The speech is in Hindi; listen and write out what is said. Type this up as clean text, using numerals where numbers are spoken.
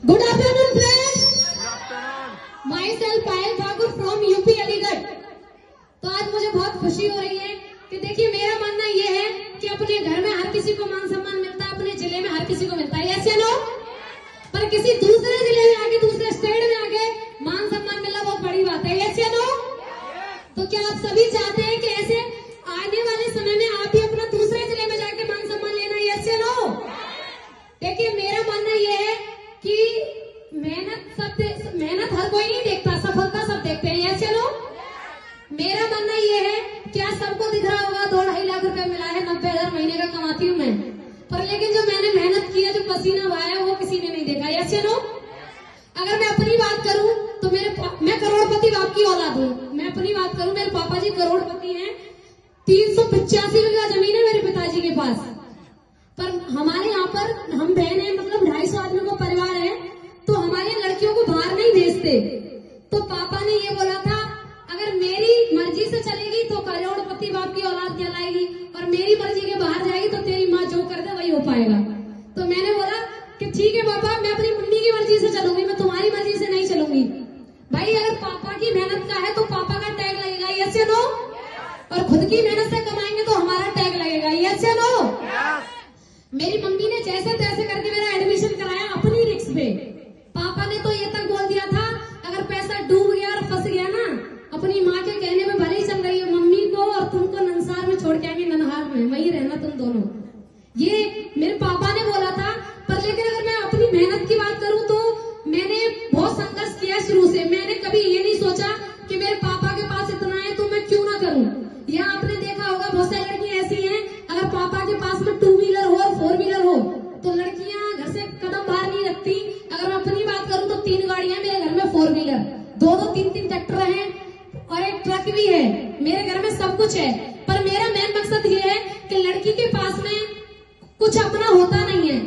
Good afternoon, friends. Myself Payal Thakur from UP Aligarh. तो आज मुझे बहुत खुशी हो रही है कि देखिए मेरा मानना ये है कि अपने घर में हर किसी को मान सम्मान मिलता है, अपने जिले में हर किसी को मिलता है, ऐसे नो। पर किसी दूसरे जिले में आके, दूसरे स्टेट में आके मान सम्मान मिलना बहुत बड़ी बात है, ऐसे नो। तो क्या आप सभी चाहते हैं कि ऐसे आने वाले समय में आप भी अपना दूसरे जिले में जाके मान सम्मान लेना, ऐसे नो। देखिए मेरा मानना ये है कि मेहनत हर कोई नहीं देखता, सफलता सब देखते हैं, ऐसे नो। मेरा मानना ये है, क्या सबको दिख रहा होगा 2-2.5 लाख रुपए मिला है, 90,000 महीने का कमाती हूँ मैं, पर लेकिन जो मैंने मेहनत की है, जो पसीना बहाया, वो किसी ने नहीं देखा, ऐसे नो। अगर मैं अपनी बात करूं तो मैं करोड़पति बाप की औलाद हूँ। मैं अपनी बात करूं, मेरे पापा जी करोड़पति हैं, 385 बीघा जमीन है मेरे पिताजी के पास। पर हमारे यहाँ पर हम बहन है, मतलब 250 आदमी का परिवार है, तो हमारी लड़कियों को बाहर नहीं भेजते। तो पापा ने ये बोला था, अगर मेरी मर्जी से चलेगी तो करोड़पति बाप की औलाद कहलाएगी, और मेरी मर्जी के बाहर जाएगी तो तेरी माँ जो कर दे वही हो पाएगा। तो मैंने बोला कि ठीक है पापा, मैं अपनी मम्मी की मर्जी से चलूंगी, मैं तुम्हारी मर्जी से नहीं चलूंगी। भाई अगर पापा की मेहनत का है तो पापा का टैग लगेगा, ऐसे नो। और खुद की मेहनत से कमाएंगे तो हमारा टैग लगेगा, ऐसे नो। मेरी मम्मी ने जैसे तैसे करके मेरा एडमिशन कराया अपनी रिस्क पे। पापा ने तो ये तक बोल दिया था, अगर पैसा डूब गया और फंस गया ना, अपनी माँ के कहने में भले ही चल रही है, मम्मी को और तुमको नंसार में छोड़ के आएंगे, ननहार में, वही रहना तुम दोनों। ये मेरे पापा ने बोला था। पर लेकिन अगर मैं अपनी मेहनत की बात करूं तो मैंने बहुत संघर्ष किया शुरू से। मैंने कभी ये नहीं सोचा कि मेरे पापा के पास इतना है तो मैं क्यों ना करूं। यहाँ आपने देखा होगा बहुत सारी लड़कियां ऐसी हैं, अगर पापा के पास में 2 व्हीलर हो और 4 व्हीलर हो तो लड़कियां घर से कदम बाहर नहीं रखती। अगर मैं अपनी बात करूं तो 3 गाड़ियां मेरे घर में, 4 व्हीलर, 2-2, 3-3 ट्रैक्टर हैं और एक ट्रक भी है। मेरे घर में सब कुछ है। पर मेरा मेन मकसद ये है कि लड़की के पास में कुछ अपना होता नहीं है।